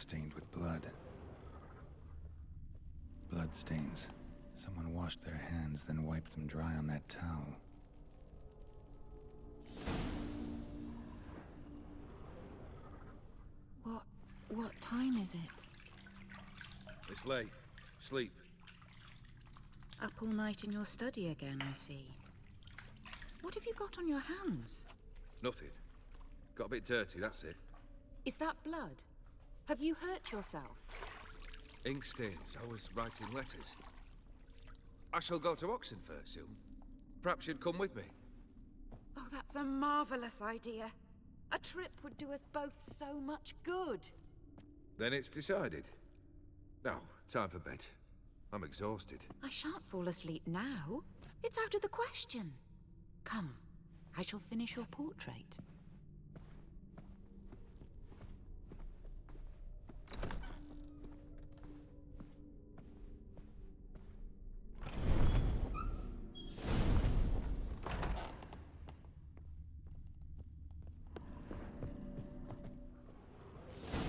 stained with blood. Blood stains. Someone washed their hands, then wiped them dry on that towel. What time is it? It's late. Sleep. Up all night in your study again, I see. What have you got on your hands? Nothing. Got a bit dirty, that's it. Is that blood? Have you hurt yourself? Ink stains. I was writing letters. I shall go to Oxenfurt soon. Perhaps you'd come with me. Oh, that's a marvelous idea. A trip would do us both so much good. Then it's decided. Now, time for bed. I'm exhausted. I shan't fall asleep now. It's out of the question. Come, I shall finish your portrait.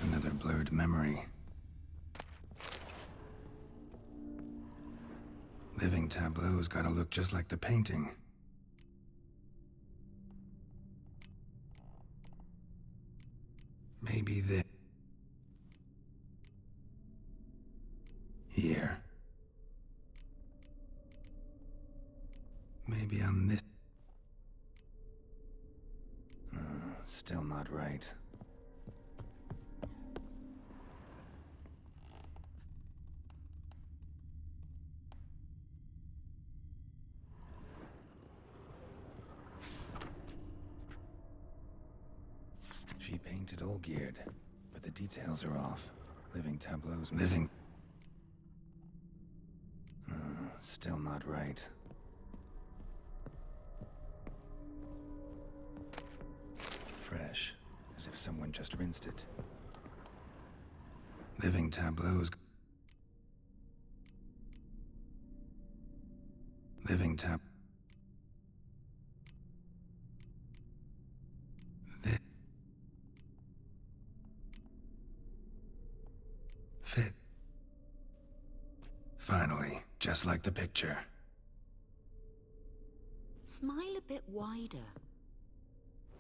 Another blurred memory. Living tableau's gotta look just like the painting. Maybe this. Here. Maybe on this. Still not right. She painted Olgierd, but the details are off. Living tableau's missing. Still not right. Fresh, as if someone just rinsed it. Living tableau's. Living tab. Fit. Finally, just like the picture. Smile a bit wider.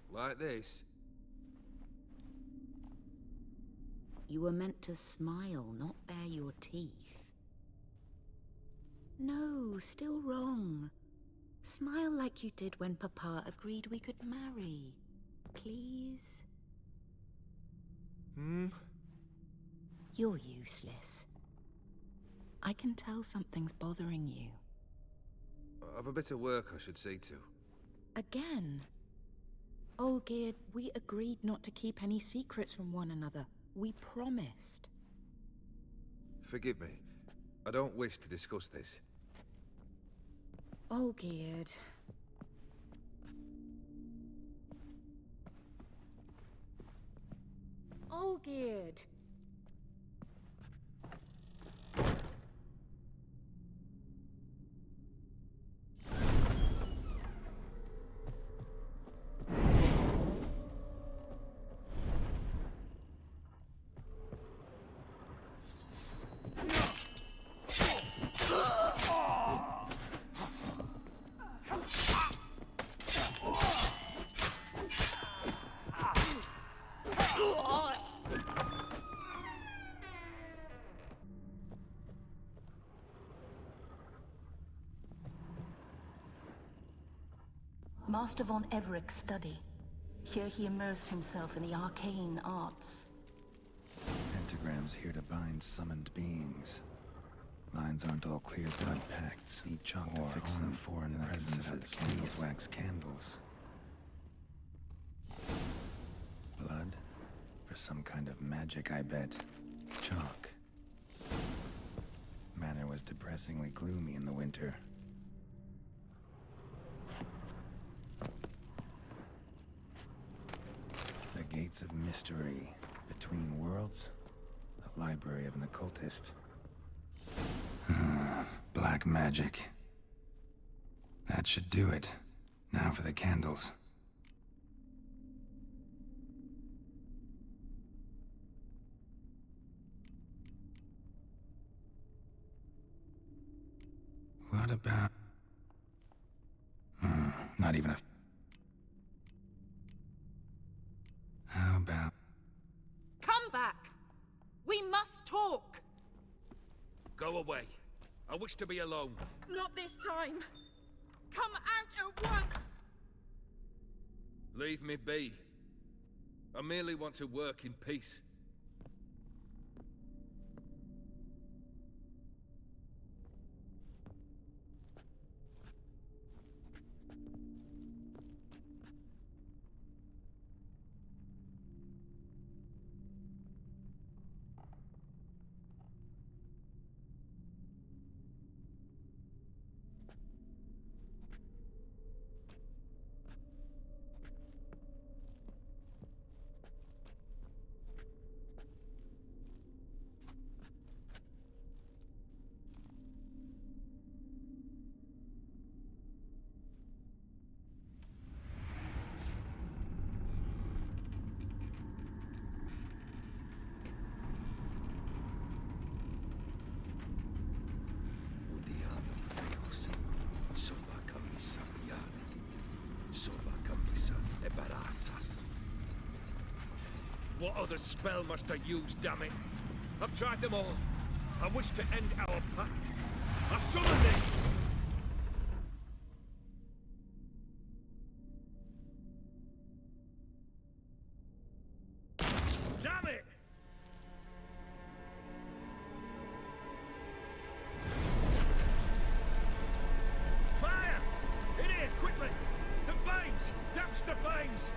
Like this? You were meant to smile, not bare your teeth. No, still wrong. Smile like you did when Papa agreed we could marry. Please? You're useless. I can tell something's bothering you. I've a bit of work I should see to. Again? Olgierd, we agreed not to keep any secrets from one another. We promised. Forgive me. I don't wish to discuss this. Olgierd. Olgierd! Master von Everec's study. Here he immersed himself in the arcane arts. Pentagrams here to bind summoned beings. Lines aren't all clear blood pacts. Need chalk to fix them. Foreign presences. Beeswax candles. Blood? For some kind of magic, I bet. Chalk. Manor was depressingly gloomy in the winter. The gates of mystery. Between worlds. The library of an occultist. Black magic. That should do it. Now for the candles. What about... not even a... How about... Come back! We must talk! Go away. I wish to be alone. Not this time! Come out at once! Leave me be. I merely want to work in peace. What other spell must I use, damn it? I've tried them all. I wish to end our pact. I summon thee! Damn it! Fire! In here, quickly! The flames! Douse the flames!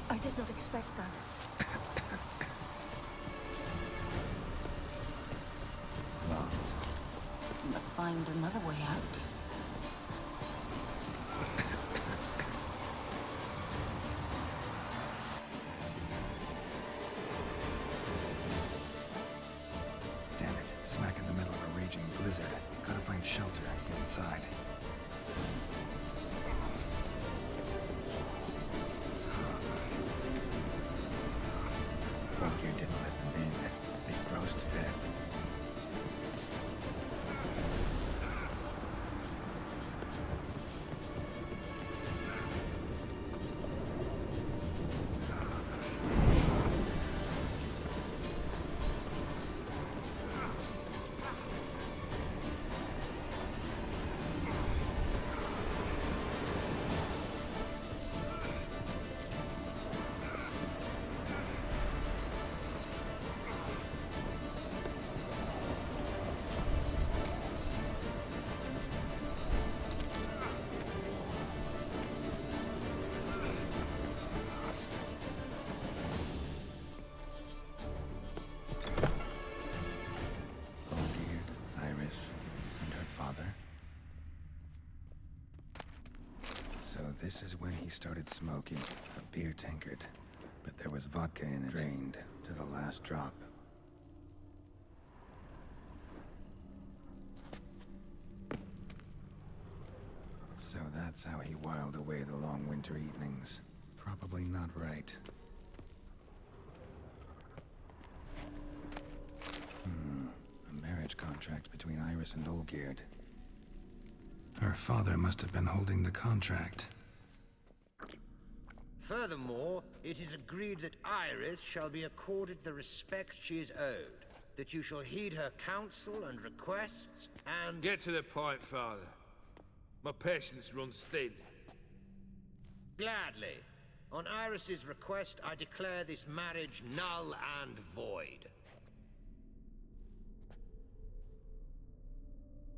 I did not expect that. Locked. We must find another way out. Damn it. Smack in the middle of a raging blizzard. Gotta find shelter. Get inside. Paure didn't let them in. They froze to death. This is when he started smoking. A beer tankard. But there was vodka in it. Drained to the last drop. So that's how he whiled away the long winter evenings. Probably not right. A marriage contract between Iris and Olgierd. Her father must have been holding the contract. Furthermore, it is agreed that Iris shall be accorded the respect she is owed, that you shall heed her counsel and requests, and... Get to the point, Father. My patience runs thin. Gladly. On Iris's request, I declare this marriage null and void.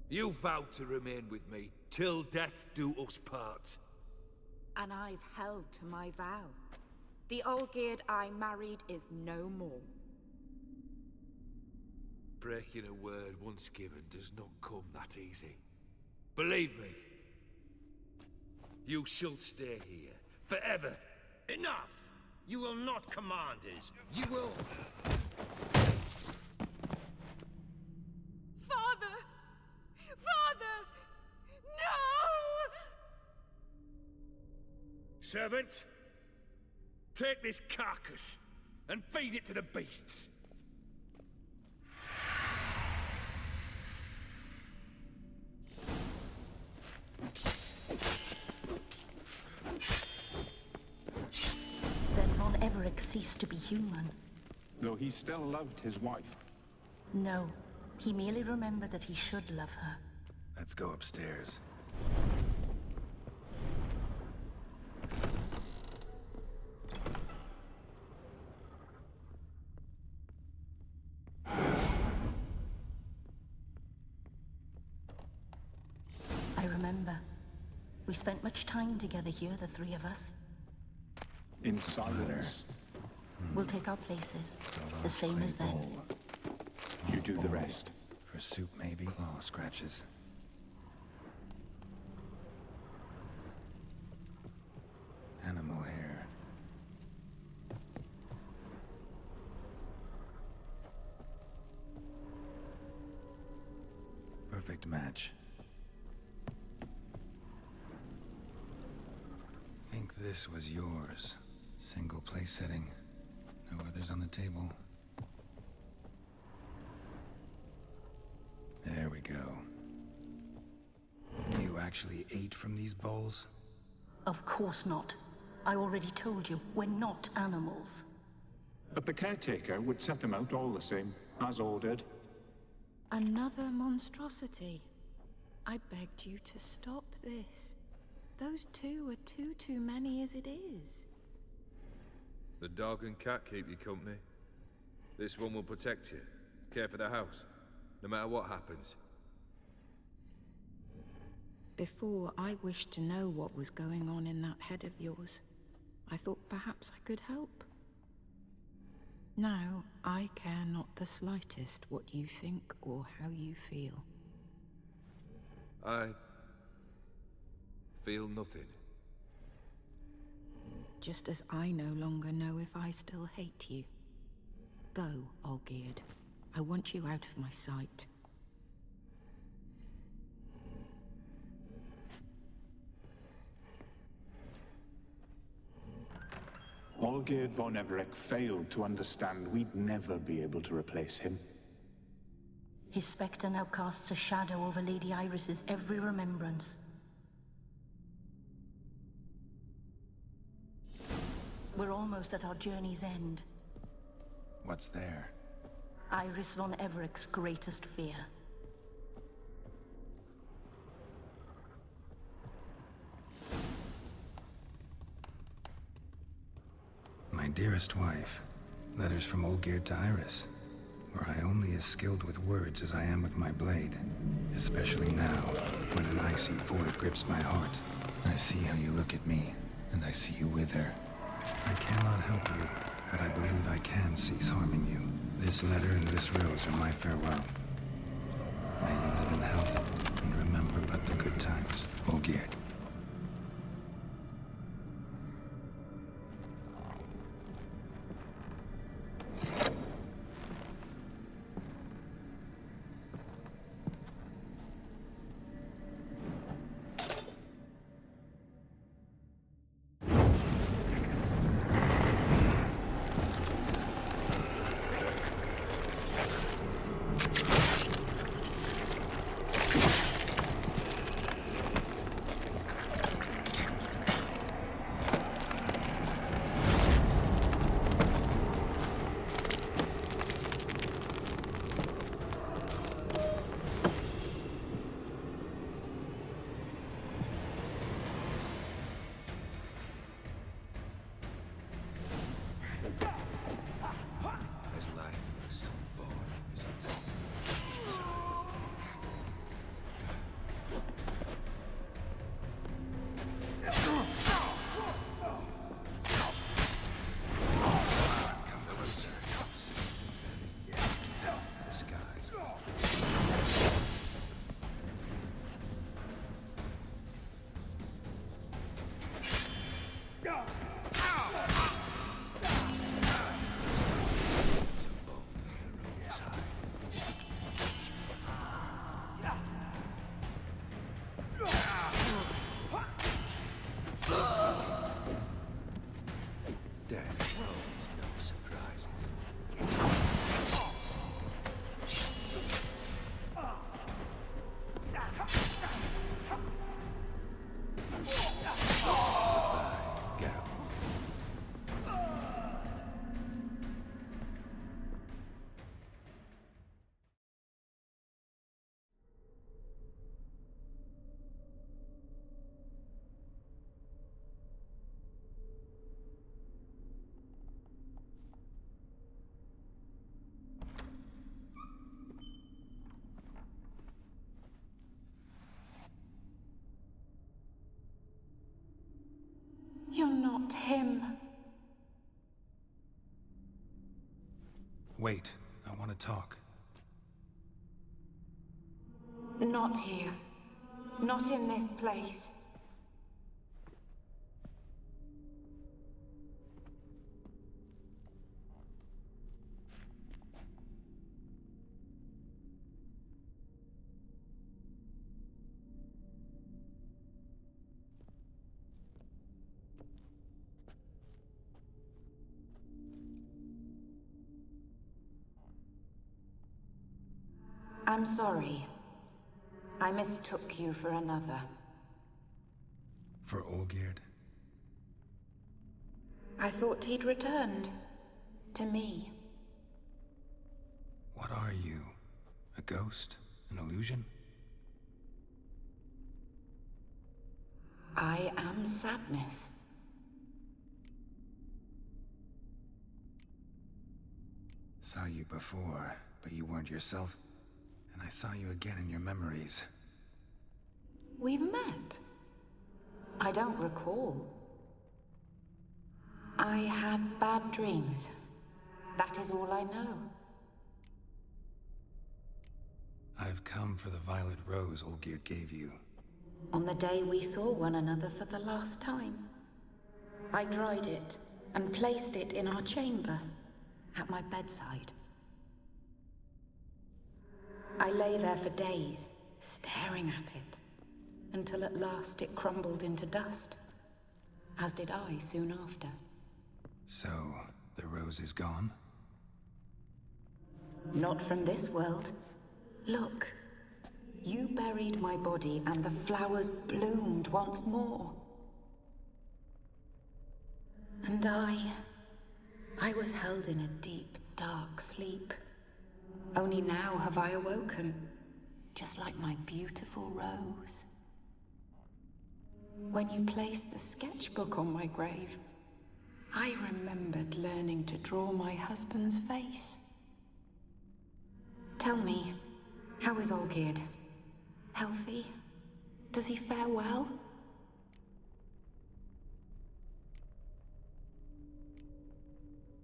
You vowed to remain with me, till death do us part. And I've held to my vow. The Olgierd I married is no more. Breaking a word once given does not come that easy. Believe me. You shall stay here, forever. Enough! You will not command us. You will... Father! Father! No! Servants, take this carcass and feed it to the beasts. Then von Everec ceased to be human. Though he still loved his wife. No, he merely remembered that he should love her. Let's go upstairs. I remember. We spent much time together here, the three of us. In silence. We'll take our places, the same as then. You do the rest. For soup, maybe? Claw scratches. Animal hair. Perfect match. Think this was yours. Single place setting. No others on the table. There we go. You actually ate from these bowls? Of course not. I already told you, we're not animals. But the caretaker would set them out all the same, as ordered. Another monstrosity. I begged you to stop this. Those two are too many as it is. The dog and cat keep you company. This one will protect you, care for the house, no matter what happens. Before, I wished to know what was going on in that head of yours. I thought perhaps I could help. Now, I care not the slightest what you think or how you feel. I feel nothing. Just as I no longer know if I still hate you. Go, Olgierd. I want you out of my sight. Olgierd von Everec failed to understand we'd never be able to replace him. His spectre now casts a shadow over Lady Iris's every remembrance. We're almost at our journey's end. What's there? Iris von Everec's greatest fear. My dearest wife. Letters from Olgierd to Iris. Were I only as skilled with words as I am with my blade. Especially now, when an icy void grips my heart. I see how you look at me, and I see you wither. I cannot help you, but I believe I can cease harming you. This letter and this rose are my farewell. May you live in health, and remember but the good times, Olgierd. Not him. Wait, I want to talk. Not here. Not in this place. I'm sorry. I mistook you for another. For Olgierd? I thought he'd returned. To me. What are you? A ghost? An illusion? I am sadness. Saw you before, but you weren't yourself. And I saw you again in your memories. We've met. I don't recall. I had bad dreams. That is all I know. I've come for the violet rose Olgierd gave you. On the day we saw one another for the last time, I dried it and placed it in our chamber, at my bedside. I lay there for days, staring at it, until at last it crumbled into dust, as did I soon after. So, the rose is gone? Not from this world. Look, you buried my body and the flowers bloomed once more. And I was held in a deep, dark sleep. Only now have I awoken, just like my beautiful rose. When you placed the sketchbook on my grave, I remembered learning to draw my husband's face. Tell me, how is Olgierd? Healthy? Does he fare well?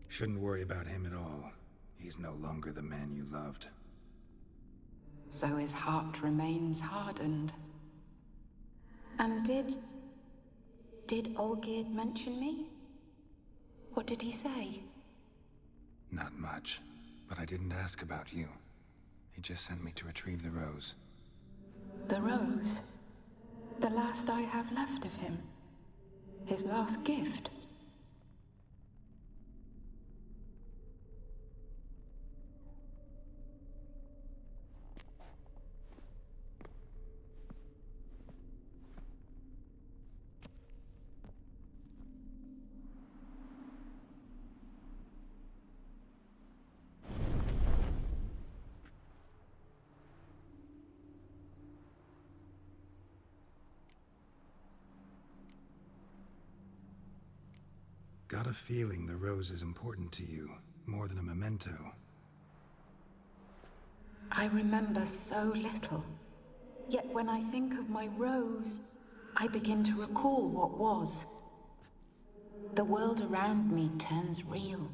Shouldn't worry about him at all. He's no longer the man you loved. So his heart remains hardened. And did Olgierd mention me? What did he say? Not much, but I didn't ask about you. He just sent me to retrieve the rose. The rose? The last I have left of him? His last gift? Got a feeling the rose is important to you, more than a memento. I remember so little. Yet when I think of my rose, I begin to recall what was. The world around me turns real,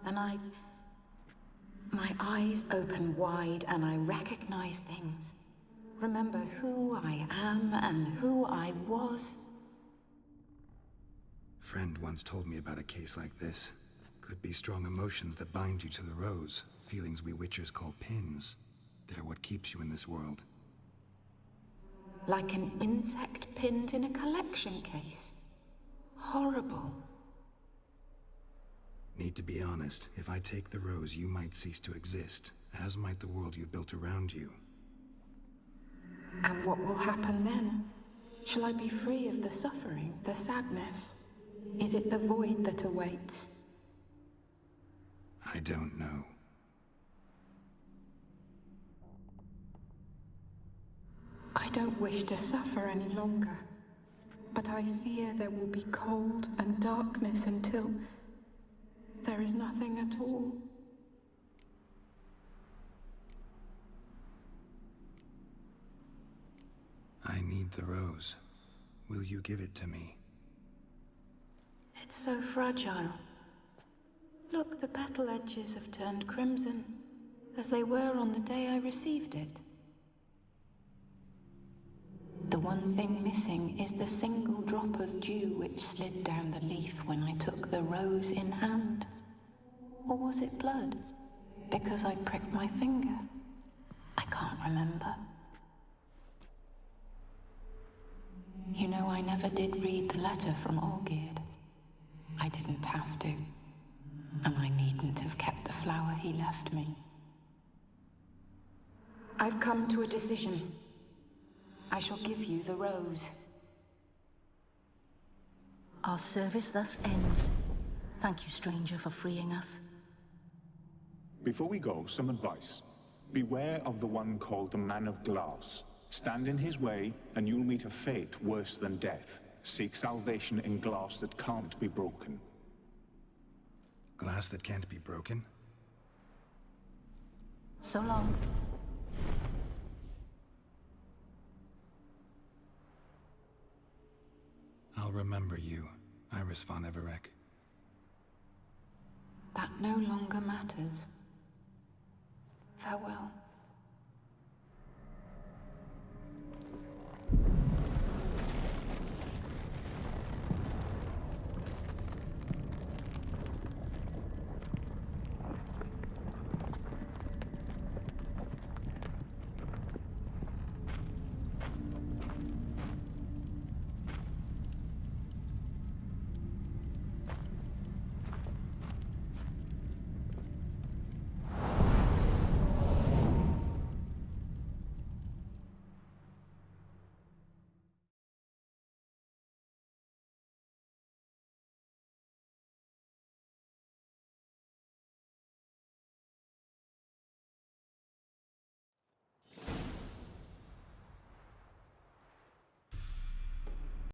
and my eyes open wide and I recognize things. Remember who I am and who I was. Friend once told me about a case like this. Could be strong emotions that bind you to the rose. Feelings we witchers call pins. They're what keeps you in this world. Like an insect pinned in a collection case. Horrible. Need to be honest, if I take the rose, you might cease to exist, as might the world you built around you. And what will happen then? Shall I be free of the suffering, the sadness? Is it the void that awaits? I don't know. I don't wish to suffer any longer, but I fear there will be cold and darkness until there is nothing at all. I need the rose. Will you give it to me? It's so fragile. Look, the petal edges have turned crimson, as they were on the day I received it. The one thing missing is the single drop of dew which slid down the leaf when I took the rose in hand. Or was it blood? Because I pricked my finger. I can't remember. You know, I never did read the letter from Olgierd. I didn't have to. And I needn't have kept the flower he left me. I've come to a decision. I shall give you the rose. Our service thus ends. Thank you, stranger, for freeing us. Before we go, some advice. Beware of the one called the Man of Glass. Stand in his way, and you'll meet a fate worse than death. Seek salvation in glass that can't be broken. Glass that can't be broken? So long. I'll remember you, Iris von Everec. That no longer matters. Farewell.